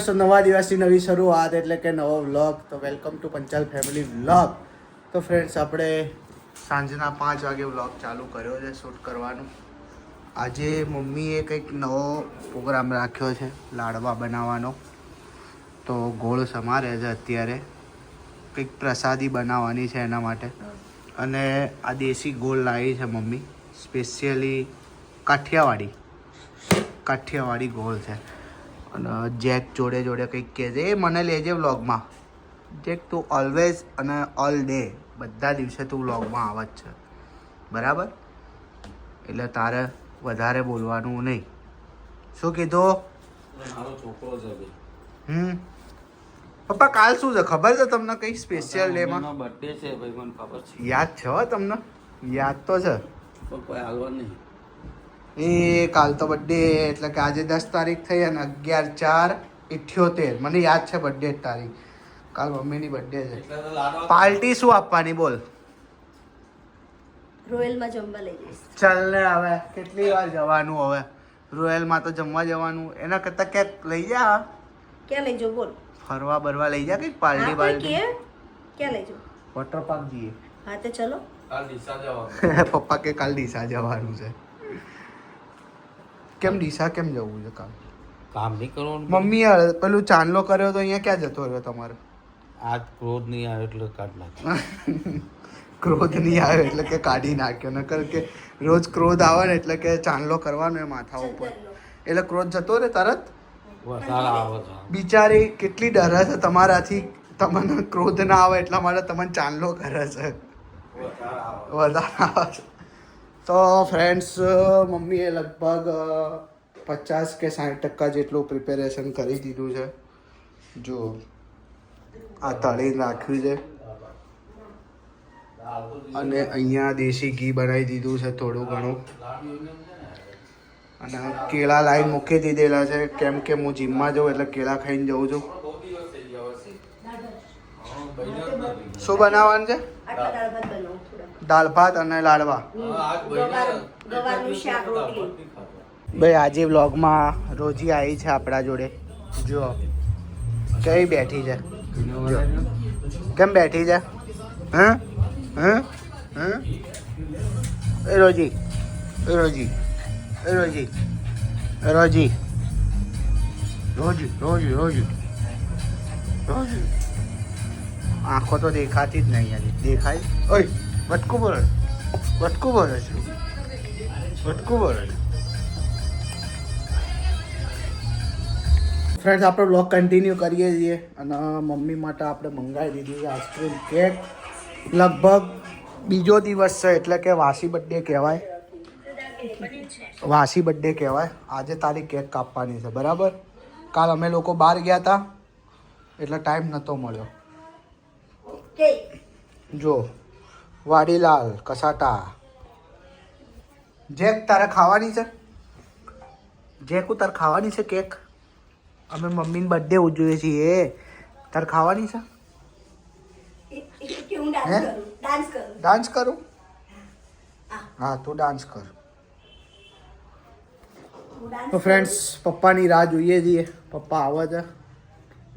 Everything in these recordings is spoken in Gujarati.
નવા દિવસની નવી શરૂઆત એટલે કે નવો વ્લોગ. તો welcome to Panchal family vlog. તો ફ્રેન્ડ્સ, આપણે સાંજના 5 વાગે વ્લોગ ચાલુ કર્યો છે શૂટ કરવાનું. આજે મમ્મીએ કંઈક નવો પ્રોગ્રામ રાખ્યો છે લાડવા બનાવવાનો. તો ગોળ સમારે છે અત્યારે, કંઈક પ્રસાદી બનાવવાની છે એના માટે. અને આ દેશી ગોળ લાવી છે મમ્મી, સ્પેશિયલી કાઠિયાવાડી ગોળ છે. અને જેક જોડે જોડે કંઈક કહે છે, એ મને લેજે વ્લોગમાં. જેક તું ઓલવેઝ અને ઓલ ડે બધા દિવસે તું વ્લોગમાં આવે જ છે, બરાબર? એટલે તારે વધારે બોલવાનું નહીં. શું કીધું? મારો છોકરો છે પપ્પા, કાલ શું છે ખબર છે તમને? કંઈ સ્પેશિયલ ડેમાં બર્થડે છે ભાઈ, મને ખબર છે. યાદ છે હો તમને? યાદ તો છે પણ કોઈ હાલવા નહીં. એ કાલ તો બર્થડે, એટલે કે આજે 10 તારીખ થઈ અને 11/4/78 મને યાદ છે બર્થડે તારીખ. કાલ મમ્મીની બર્થડે છે. પાર્ટી શું આપવાની બોલ? રોયલમાં જમવા લઈ જઈશ. ચાલ ને, હવે કેટલી વાર જવાનું? હવે રોયલમાં તો જમવા જવાનું, એના કરતાં ક્યાંક લઈ જા. ક્યાં લઈ જાઉં બોલ? ફરવા બરવા લઈ જા, કંઈક પાર્ટી બાર્ટી. ક્યાં લઈ જાઉં? વોટર પાર્ક જઈએ. હા તો ચલો. કાલ ડીસા જવાનું. પપ્પા કે કાલ ડીસા જવાનું છે. કેમ ડીસા કેમ જવું છે કાલ? કામ નહીં કરવાનું. મમ્મી પેલું ચાંદલો કર્યો તો અહીંયા ક્યાં જતો રહ્યો તમારો? આજ ક્રોધ નહીં આવે એટલે કાઢ નાખ્યો. ક્રોધ નહીં આવ્યો એટલે કે કાઢી નાખ્યો. નકર કે રોજ ક્રોધ આવે ને એટલે કે ચાંદલો કરવાનો એ માથા ઉપર, એટલે ક્રોધ જતો રહે તરત. વધારે આવે છે. બિચારી કેટલી ડરે છે તમારાથી. તમને ક્રોધ ના આવે એટલા માટે તમને ચાંદલો કરે છે. વધારે આવે છે. તો ફ્રેન્ડ્સ, મમ્મીએ લગભગ 50 કે 60% જેટલું પ્રિપેરેશન કરી દીધું છે. જો આ તળીને રાખ્યું છે, અને અહીંયા દેશી ઘી બનાવી દીધું છે થોડું ઘણું. અને કેળા લાઈન મૂકી દીધેલા છે, કેમ કે હું જીમમાં જાઉં એટલે કેળા ખાઈને જઉં છું. શું બનાવવાનું છે? આટલા દાળ ભાત બનાવું થોડા. દાળ ભાત અને લાડવા. ગવારનું શાક, રોટલી. ભાઈ, આજે વ્લોગમાં રોજી આવી છે આપણા જોડે. જો કઈ બેઠી છે, જો કેમ બેઠી છે? હા હા હા. એ રોજી, એ રોજી, એ રોજી, એ રોજી, રોજી, રોજી, રોજી, રોજી. આંખો તો દેખાતી જ નહીં. આજે દેખાય? ઓય, વટકું બોલે, વટકું બોલે છે, વટકું બોલે છે. ફ્રેન્ડ્સ, આપણે બ્લોગ કન્ટિન્યુ કરીએ છીએ. અને મમ્મી માટે આપણે મંગાવી દીધી છે આઈસ્ક્રીમ કેક. લગભગ બીજો દિવસ છે, એટલે કે વાસી બર્થડે કહેવાય. વાસી બર્થડે કહેવાય. આજે તારી કેક કાપવાની છે, બરાબર? કાલ અમે લોકો બહાર ગયા હતા એટલે ટાઈમ નહોતો મળ્યો. જો વાડીલાલ કસાટા. જેક, તારે ખાવાની છે? જેકુ, તારે ખાવાની છે કેક? અમે મમ્મીની બર્થડે ઉજવીએ છીએ, તારે ખાવાની છે? ડાન્સ કરું? હા, તું ડાન્સ કર. તો ફ્રેન્ડ્સ, પપ્પાની રાહ જોઈએ છીએ. પપ્પા આવે છે,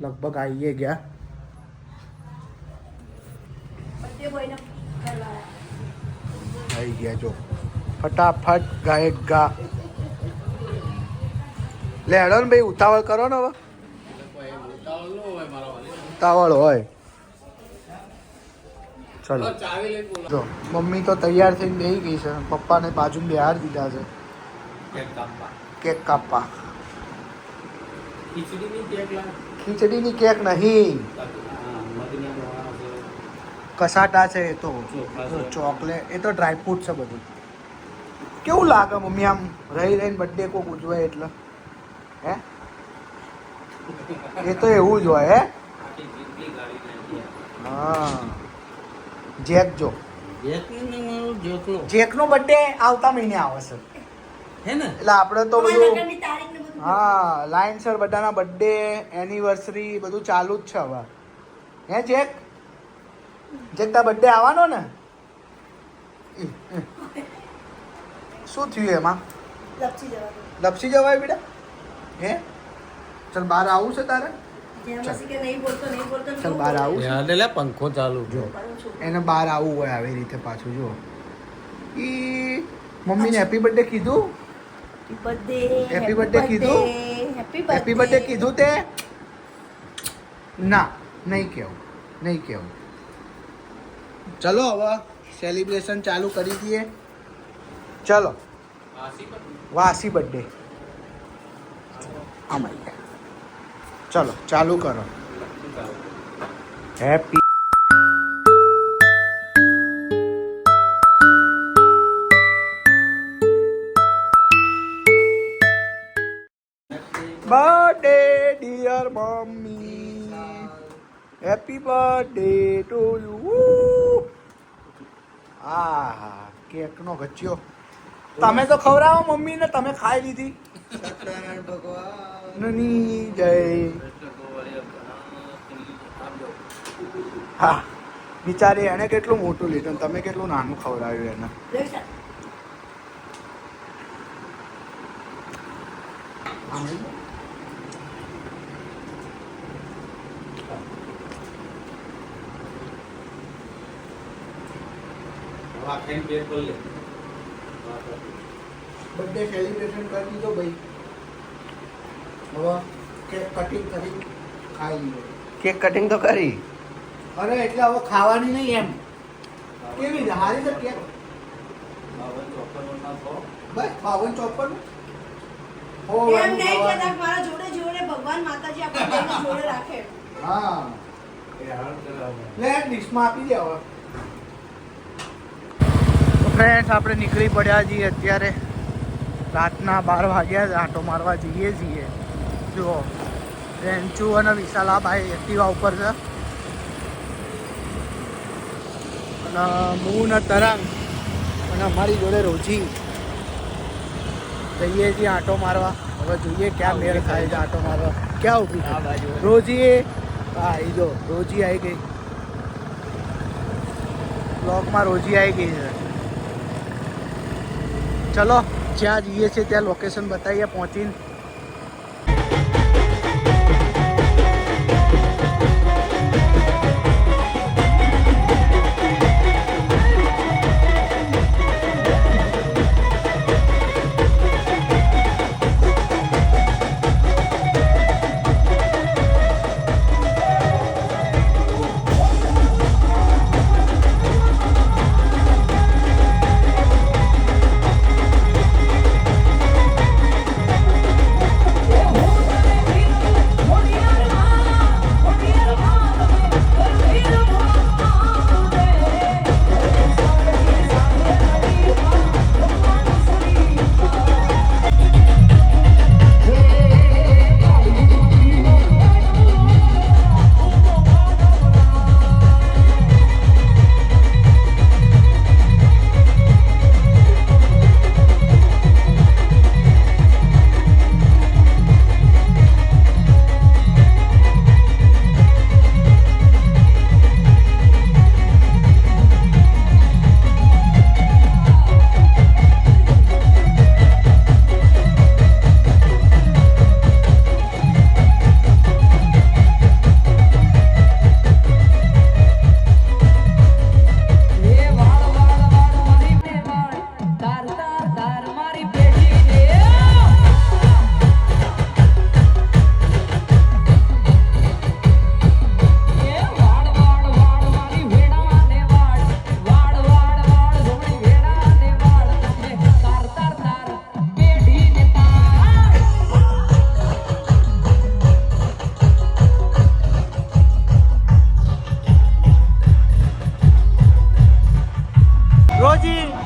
લગભગ આવીએ ગયા. આવી ગયા. જો ફટાફટ ગાયક ગા. લે હેડો ને ભાઈ, ઉતાવળ કરો ને હવે. ઉતાવળ હોય. ચલો. જો મમ્મી તો તૈયાર થઈને બેસી ગઈ છે, પપ્પાને બાજુ બિહાર દીધા છે કેક કાપવા. ખીચડીની કેક નહીં, કસાટા છે એ તો. ચોકલેટ, એ તો ડ્રાયફ્રૂટ છે બધું. કેવું લાગે મમ્મી આમ રહી રહીને બર્થડે કોક ઉજવાય એટલે? હે, એ તો એવું જ હોય. હે, હા. જેક, જો જેકનો બર્થડે આવતા મહિને આવશે હે ને? એટલે આપણે તો બધું, હા, લાઈનસર બધાના બર્થડે એનિવર્સરી બધું ચાલુ જ છે હવે. હે જેક? જેક, તાર બર્થડે આવવાનો ને? શું થયું એમાં? લપસી જવાય બેટા? હે, ચાલ બહાર આવું છે તારે જેમ હસી કે નહીં બોલતો ચાલ બહાર આવું છે યાર લે પંખો ચાલુ જો એને બહાર આવવું હોય આવી રીતે પાછું જો ઈ મમ્મીને હેપી બર્થડે કીધું હેપી બર્થડે કીધું હેપી બર્થડે કીધું તે ના નહીં કેવું ચલો હવે સેલિબ્રેશન ચાલુ કરી દઈએ ચલો વાસી બર્થડે આમાં ચલો ચાલુ કરો happy birthday dear mummy happy birthday to you આ કેકનો ગચ્યો તમે તો ખવડાવો મમ્મીને તમે ખાઈ લીધી નની જય હા બિચારી એને કેટલું મોટું લીધું તમે કેટલું નાનું ખવડાવ્યું એને બર્થડે સેલિબ્રેશન કરી દીધો ભાઈ હવે કેક કટિંગ કરી ખાઈ લીધો કેક કટિંગ તો કરી અરે એટલે હવે ખાવાની નહીં એમ કેવી છે હારી છે કેક બસ 52-54 એમ નહીં કહેતા મારા જોડે ભગવાન માતાજી આપણને જોડે રાખે હા લે ડિશમાં આપી દે હવે ફ્રેન્ડ્સ આપણે નીકળી પડ્યા છીએ અત્યારે રાતના 12 વાગ્યા છે આંટો મારવા જઈએ છીએ જુઓ રેન્ચુ અને વિશાલા ભાઈ એક્ટિવા ઉપર છે અને હું ને તરંગ અને અમારી જોડે રોજી જઈએ છીએ આંટો મારવા હવે જોઈએ ક્યાં મેળ ખાય છે આંટો મારવા ક્યાં ઊભી રોજી હા એ જો રોજી આવી ગઈ બ્લોગમાં રોજી આવી ગઈ છે ચલો જ્યાં જઈએ છીએ ત્યાં લોકેશન બતાવીએ પહોંચીને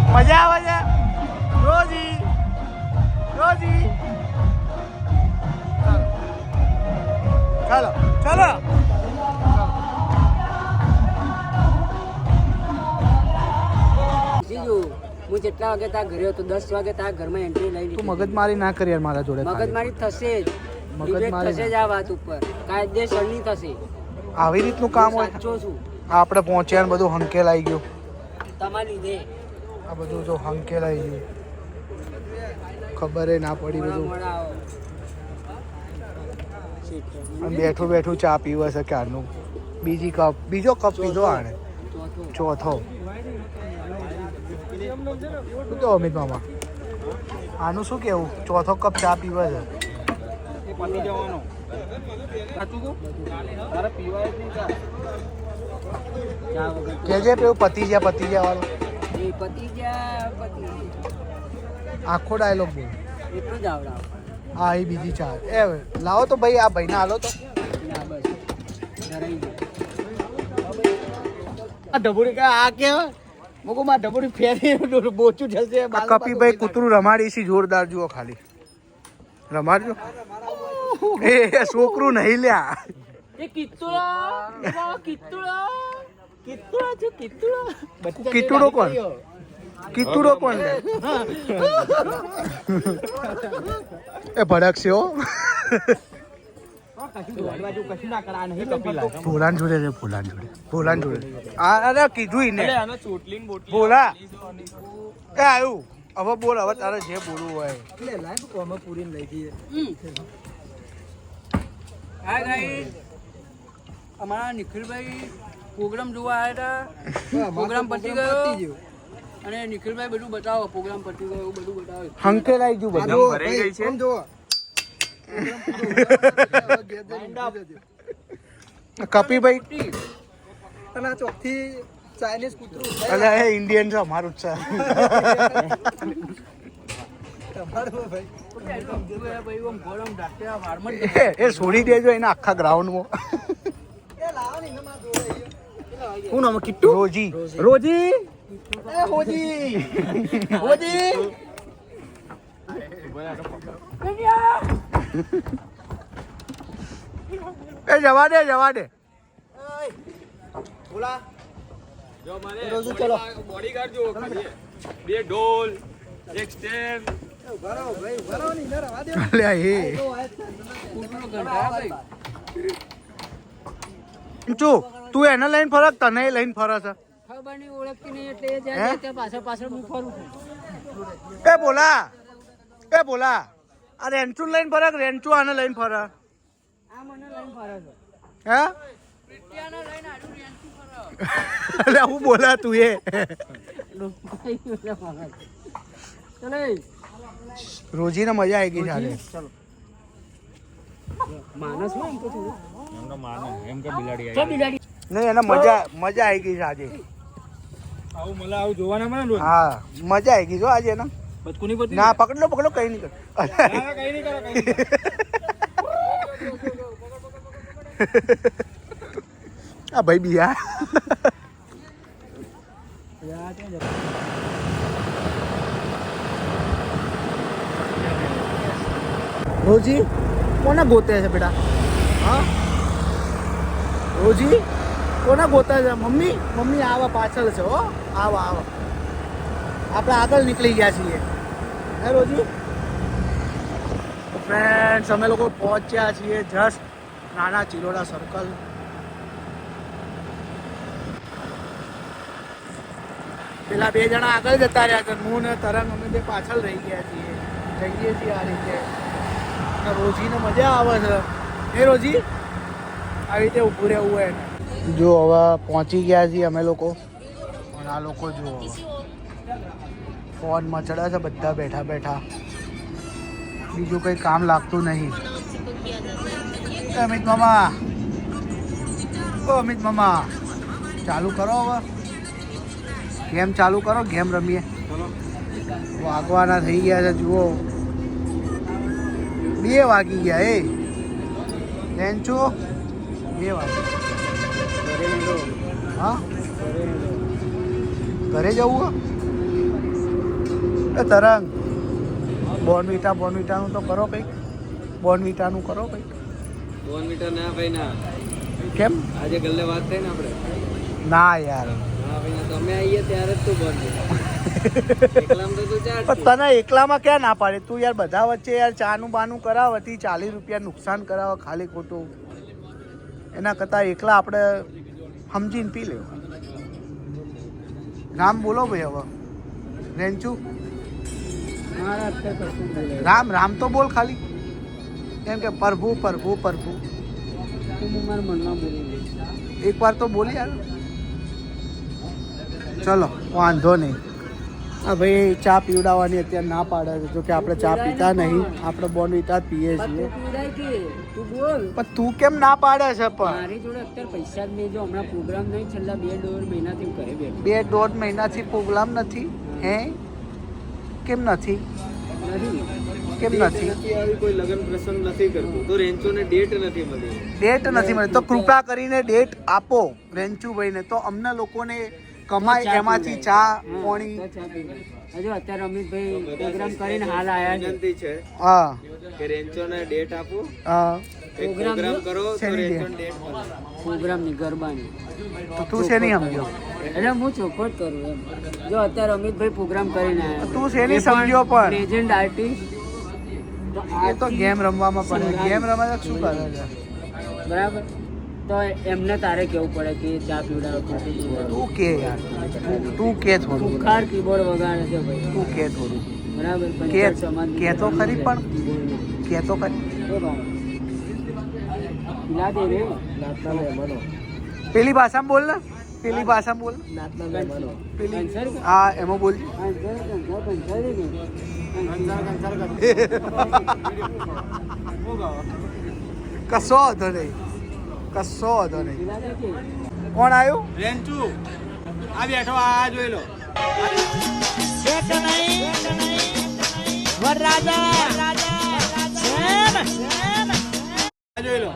મજા આવે છે રોજી રોજી ચાલો ચાલો જીજુ હું જેટલા વાગે ત્યાં ઘરે હતો 10 વાગે ત્યાં ઘરમાં એન્ટ્રી લઈ તું મગજમારી ના કરી યાર મારા જોડે મગજમારી થશે જ મગજમારી થશે જ આ વાત ઉપર કાયદેસરની થશે આવી રીતનું કામ હોય સાચો છું આપણે પહોંચ્યા ને બધું હંકેલાઈ ગયું તમારી લીધે આ બધું જો હંકેલાઈ ગયું ખબર ના પડી બધું અને બેઠું બેઠું ચા પીવે છે ક્યારનું. બીજો કપ પીધો આણે, ચોથો. શું કહો અમિત મામા, આનું શું કેવું? ચોથો કપ ચા પીવે છે. કેજે પેલું પતી ગયા વાળું આખો ડાયલોગ બોલ. એટલું જ આવડે. હા એ બીજી ચા એ લાવો તો ભાઈ, આ ભાઈને હાલો તો. ઢબુડી આ કે મોકોમાં ઢબુડી ફેરી બોચું જશે. કપીભાઈ કૂતરું રમાડી છે જોરદાર, જુઓ ખાલી રમાડજો. એ છોકરું નહીં લ્યા, એ કિત્તુડા કિત્તુડા કિત્તુડા જો કિત્તુડા. કીટુડો કોણ? કીટુડો કોણ લે? એ ભડક છે હો. ફોલાન જોડે છે, ફોલાન જોડે. અરે કીધું ને બોલા. એ આવ્યું હવે બોલ, હવે તારે જે બોલવું હોય. હા ગાઈસ, અમારા નિખિલભાઈ પ્રોગ્રામ જોવા આવ્યા હતા. પ્રોગ્રામ પતી ગયો અને નિખિલભાઈ બધું બતાવો. પ્રોગ્રામ પતી ગયો બધું બતાવો. હંકેલાઈ ગયું બધું. કપીભાઈ અને ચોકથી ચાઇનીઝ કૂતરું અલે એ ઇન્ડિયન છે, અમારું જ છે. એ છોડી દેજો એને આખા ગ્રાઉન્ડમાં. શું નામ? કિટ્ટુ? રોજી. રોજી એ હોજી હોજી એ જવા દે. બોલા રોજુ ચલો બોડીગાર્ડ જો ખાલી બે ઢોલ એક સ્ટેન્ડ અલ્યા એ તું એને લઈને ફરક, તને લઈને ફરે છે. ખબર નહીં, ઓળખતી નહીં એટલે જ્યાં ત્યાં પાછળ હું ફરું છું. એ બોલા આ રેન્ચું લઈને ફરક, રેન્ચું આને લઈને ફરે. આ મને લઈને ફરે છે. હે પ્રિટિયાને લઈને આડું રેન્ચું ફરે. અલ્યા હું બોલા તું એ. ચલો રોજીને મજા આવી ગઈ ચાલે. માણસ હોય એમ તો થોડું. એમ કે બિલાડી ચલ બિલાડી. નહીં એને મજા આવી ગઈ છે આજે. આવું મને આવું જોવાના મને રોજ હા મજા આવી ગઈ જો આજે ને. બચકુની બધી ના પકડો કઈ નહીં કર. કઈ નહીં કરો કઈ નહીં. આ ભાઈ બિયા રોજી કોને ગોતે છે બેટા? હા રોજી કોને ગોતે છે? મમ્મી આવા પાછળ છે હો. આવા આપણે આગળ નીકળી ગયા છીએ. હે રોજી? ફ્રેન્ડ્સ અમે લોકો પહોંચ્યા છીએ જસ્ટ નાના ચિલોડા સર્કલ. પેલા બે જણા આગળ જતા રહ્યા છે, હું ને તરંગ અમે બે પાછળ રહી ગયા છીએ. જઈએ છીએ આ રીતે. રોજીને મજા આવે છે. એ રોજી આવી રીતે ઊભું રહેવું હોય ને. જો હવે પહોંચી ગયા છીએ અમે લોકો. અને આ લોકો જુઓ ફોન મચડા છે બધા બેઠા. બીજું કંઈ કામ લાગતું નહીં. અમિત મામા ચાલુ કરો હવે. ગેમ ચાલુ કરો, ગેમ રમીએ. વાગવાના થઈ ગયા છે જુઓ. 2 વાગી ગયા. એ લેન્ચો 2 વાગે. હા ઘરે જવું? એ તરંગ બોર્નવિટાનું તો કરો કંઈક. બોર્નવિટાનું કરો કંઈક. બોર્નવિટા ના ભાઈ ના. કેમ? આજે ગલ્લે વાત થઈ ને આપણે. ના યાર હા ભાઈ તમે આવીએ ત્યારે જ તું બોર્નવિટા. એકલામ તો તું ચાર. પણ તને એકલામાં ક્યાં ના પાડે? તું યાર બધા વચ્ચે યાર ચાનું બાનું કરાવતી 40 રૂપિયા નુકસાન કરાવે ખાલી ખોટું. એના કરતાં એકલા આપણે સમજીને પી લેવું. રામ બોલો ભાઈ હવે. રેન્ચુ રામ તો બોલ ખાલી. કેમ કે પ્રભુ પ્રભુ પ્રભુ હું મારા મનમાં બોલી લઈશ. એકવાર તો બોલી યાર. ચલો વાંધો નહીં. હા ભાઈ ચા પીવડાવવાની અત્યારે ના પાડે છે. જો કે આપણે ચા પીતા નહીં, આપણે બોર્નવિટા જ પીએ પણ છીએ. તું પીવડાય કે તું બોલ. પણ તું કેમ ના પાડે છે? પણ મારી જોડે અત્યારે પૈસા જ નહીં. જો હમણાં પ્રોગ્રામ નહીં, છેલ્લા 2-1.5 મહિનાથી હું ઘરે બેઠો 2-1.5 મહિનાથી પ્રોગ્રામ નથી. હે કેમ નથી? નથી. કેમ નથી? આવી કોઈ લગ્ન પ્રસંગ નથી કરતું તો રેન્ચોને ડેટ નથી મળી. ડેટ નથી મળી તો કૃપા કરીને ડેટ આપો રેન્ચુભાઈને, તો અમને લોકોને કમાય એમાંથી ચા પાણી. તો ચા પીવડાય. હજુ અત્યારે અમિતભાઈ પ્રોગ્રામ કરીને હાલ આયા છે. વિનંતી છે હા કે રેન્ચોને ડેટ આપો. હા એક પ્રોગ્રામ કરો તો શેની રેન્ચોને ડેટ મળે. પ્રોગ્રામની ગરબાની. તો તું શેની સમજ્યો? એટલે હું ચોખ્ખો જ કરું એમ. જો અત્યારે અમિતભાઈ પ્રોગ્રામ કરીને આયા. તું શેની સમજ્યો? પણ લેજેન્ડ આર્ટિસ્ટ. એ તો ગેમ રમવામાં પડે. ગેમ રમવા શું કરે છે? બરાબર. તો એમને તારે કેવું પડે કે ચા પીવડાવો. તું કે યાર, તું કે થોડું, ખુખાર કીબોર્ડ વગાડે છે ભાઈ. તું કે થોડું, બરાબર. કે પંચાયત સમાજની કે તો ખરી. પણ કીબોર્ડમાં. કે તો ખરી. એ ભાઈ. લા દે રે. નાતના મહેમાનો. પેલી ભાષામાં બોલ ને, પેલી ભાષામાં બોલ. નાતના મહેમાનો. પેલી કંસર કે? હા એમાં બોલ. કશો વાંધો નહીં, કશો વાંધો નહીં. કોણ આવ્યું? રેન્ચુ આ બેઠો, આ જોઈ લો. આ જોઈ લો.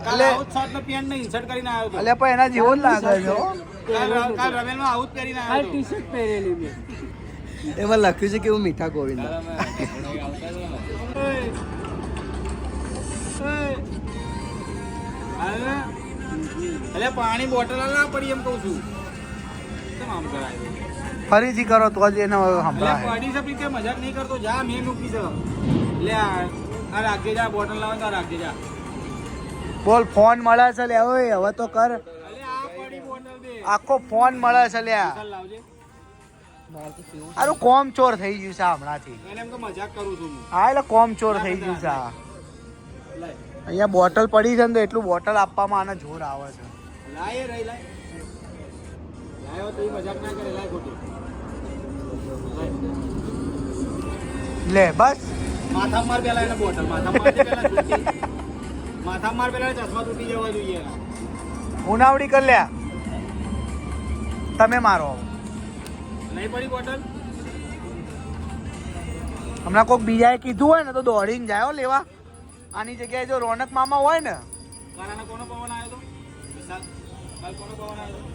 કાલ આવું જ શર્ટ ને પેન્ટ ને ઇન્સર્ટ કરીને આવ્યો હતો. અલ્યા પણ એના જેવો જ લાગે છે હો. કાલ રવેલમાં આવું જ પહેરીને આ આવ્યો હતો. ટી-શર્ટ પહેરેલી મેં. એમાં લખ્યું છે કે હું મીઠા ગોવિંદ. અલે પાણી બોટલ ના પડી એમ કહું છું. કેમ આમ કરાય? ફરીથી કરો તો જ એને અલે સંભળાય. પડી સપડી તે મજાક નહીં કરતો. જા મેં મૂકી છે. લે આ રાખજે, જા બોટલ લાવે તો રાખજે જા. બોલ ફોન મળે છે લે. ઓય હવે તો કર. અલે આ પડી બોટલ દે. આખો ફોન મળે છે લ્યા. ચાલ લાવજે. આરું કોમ ચોર થઈ ગયું છે હમણાંથી. એને એમ કે મજાક કરું છું હું. હા એટલે કોમ ચોર થઈ ગયું છે આ. લાય અહીંયા બોટલ પડી છે ને તો એટલું બોટલ આપવામાં આને જોર આવે છે. લાય રહી લાય. લાયો તો ઈ મજાક ના કરે. લાય ખોટી. લે બસ. માથા માર પેલા એને બોટલ માથા માર પેલા તૂટી. માથા માર પેલા ચશ્મા તૂટી જવા જોઈએ એના. ઉનાવડી કર લ્યા. તમે મારો. નહીં પડી બોટલ. હમણાં કોઈક બીજાએ કીધું હોય ને તો દોડીને જાય હો લેવા. આની જગ્યાએ જો રોનક મામા હોય ને. કારાના કોનો પવન આવ્યો તો? વિશાલ કાલ કોનો પવન આવ્યો તો?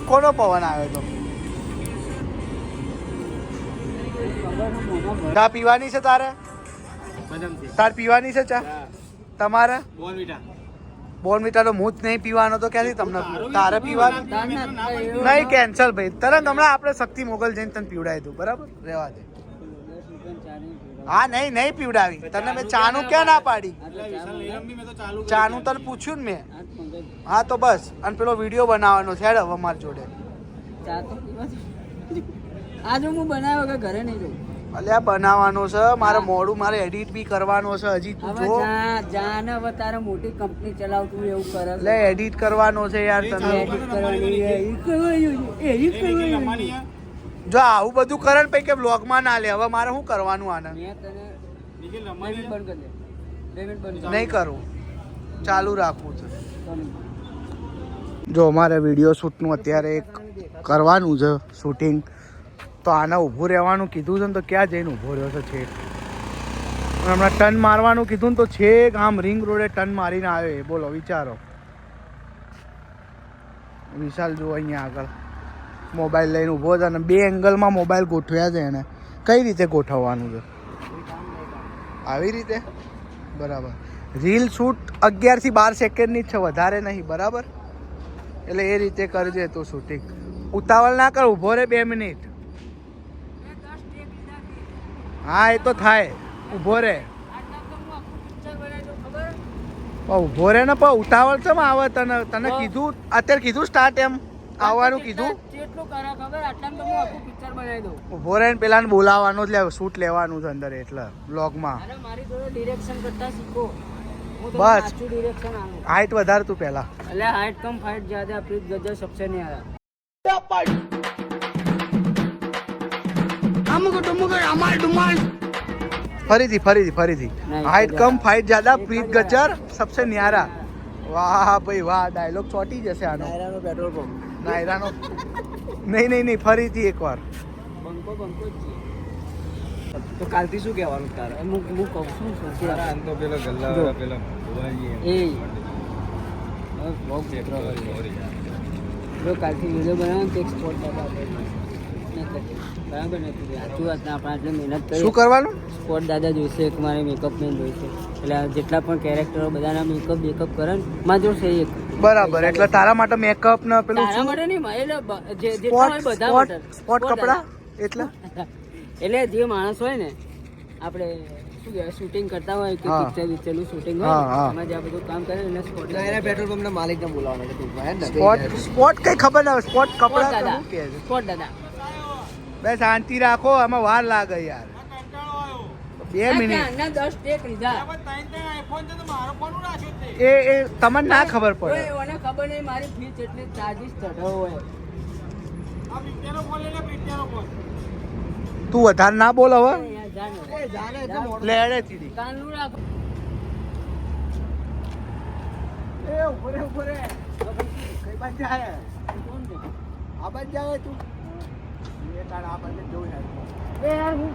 કોનો પવન આવ્યો તો? ચા પીવાની છે તારે? બદામથી. તાર પીવાની છે ચા? તમારે બોર્નવિટા. બોર્નવિટા તો હું જ નહીં પીવાનો તો ક્યાંથી તમને તારે પીવાનું નહીં. કેન્સલ ભાઈ. તરંગ હમણાં આપણે શક્તિ મોગલ જઈને તને પીવડાવી દઉં બરાબર? રહેવા દે. હા નહીં નહીં પીવડાવી તને. મેં ચાનું ક્યાં ના પાડી? વિશાલ લઈ રમી મેં તો ચાલુ કરી. ચાનું તને પૂછ્યું ને મેં. હા તો બસ. અને પેલો વિડીયો બનાવવાનો છે હેડ હવે મારી જોડે. ચા તો પીવા છે. આજે હું બનાવ્યો કે ઘરે નહીં જવું. અલ્યા બનાવવાનો છે મારે. મોડું મારે એડિટ બી કરવાનો છે હજી. તું હવે જો જા ને હવે તારે મોટી કંપની ચલાવતું એવું કરે એટલે એડિટ કરવાનો છે યાર તને. એડિટ કરવાની એ કરવાનું એડિટ રમવાની કરવાની. હે? જો આવું બધું કરે ને પછી કે બ્લોગમાં ના લે. હવે મારે શું કરવાનું આને? મેં તને નિખિલ 2 રમવાની મિનિટ હે? બંધ કરી દે. 2 મિનિટ બંધ નહીં કરું. ચાલુ રાખવું છે. કર. જો અમારે વિડીયો શૂટનું અત્યારે એક કરવાનું છે શૂટિંગ. તો આને ઊભું રહેવાનું કીધું છે ને તો ક્યાં જઈને ઊભો રહ્યો છે છેક. હમણાં ટર્ન મારવાનું કીધું ને તો છેક આમ રિંગ રોડે ટર્ન મારીને આવ્યો એ. બોલો વિચારો. વિશાલ જો અહીંયા આગળ મોબાઈલ લઈને ઊભો છે અને 2 એંગલમાં મોબાઈલ ગોઠવ્યા છે એને. કઈ રીતે ગોઠવવાનું છે? આવી રીતે બરાબર. રીલ શૂટ 11 થી 12 સેકન્ડની જ છે, વધારે નહીં બરાબર. એટલે એ રીતે કરજે તું શૂટિંગ. ઉતાવળ ના કર. ઊભો રહે 2 મિનિટ. હા એ તો થાય. ઊભો રહે. ઊભો રહે ને પણ ઉતાવળ છે આવે તને. તને કીધું અત્યારે કીધું સ્ટાર્ટ એમ. આવવાનું કીધું કેટલું કરે ખબર આટલામાં તો હું આખું પિક્ચર બનાવી દઉં. ઉભો રહીને પેલાને બોલાવવાનો જ લે શૂટ લેવાનું છે અંદર એટલે બ્લોગમાં અરે મારી જોડે ડિરેક્શન કરતા શીખો. હું તમને બસ. સાચું ડિરેક્શન આલું. હાઈટ વધાર તું પહેલા એટલે હાइट कम फाइट ज्यादा प्रीत गजर सबसे नहीं आ रहा. ફરીથી નહીં, હાઈટ તો કમ ફાઇટ જ્યાદા પ્રીત ગચર સબસે ન્યારા વાહ ભાઈ વાહ ડાયલોગ ચોટી જશે આનો पेट्रोल पंप નાયરાનો નહીં ફરીથી એકવાર બંકો બંકો જ છે. તો કાલથી શું કહેવાનું તારે હું કહું છું તો પેલો ગલ્લા પેલો એ હવે vlog જો કાલથી વિડીયો બનાવો તો એક સ્પોટ બરાબર નથી સાચી વાત ના આપણે આટલી મહેનત કરી શું કરવાનું સ્પોટ દાદા જોઈશે એક મારે મેકઅપ મેન જોઈશે એટલે આ જેટલા પણ કેરેક્ટરો બધાના મેકઅપ કરે ને માં જોશે એક બરાબર એટલે તારા માટે મેકઅપ ને પેલું તારા માટે નહીં એટલે જેટલા હોય બધા માટે સ્પોટ કપડા એટલે એટલે જે માણસ હોય ને આપણે શું કહેવાય શૂટિંગ કરતા હોય કે હા. પિક્ચરનું શૂટિંગ હા, હોય હા. એમાં જે આ બધું કામ કરે એને સ્પોટ પેટ્રોલ પંપ ના માલિક ને બોલાવવાનો સ્પોટ કઈ ખબર ના હોય સ્પોટ કપડા તો દાદા શું કહે છે સ્પોટ દાદા બે શાંતિ રાખો આમાં વાર લાગે યાર 2 મિનિટ આના 10 ટેક લીધા એ તમને ના ખબર પડે ઓય, ઓને ખબર નહીં મારી ફી જેટલી ચાર્જીસ ચઢો હોય તું વધારે ના બોલ હવે જાને લે એડે તીડી કાનનું રાખો એ ઉપર કઈ બાજુ જાય કોણ છે? આ બાજુ જાય તું એ તારા આ બાજુ જોઈ એ યાર હું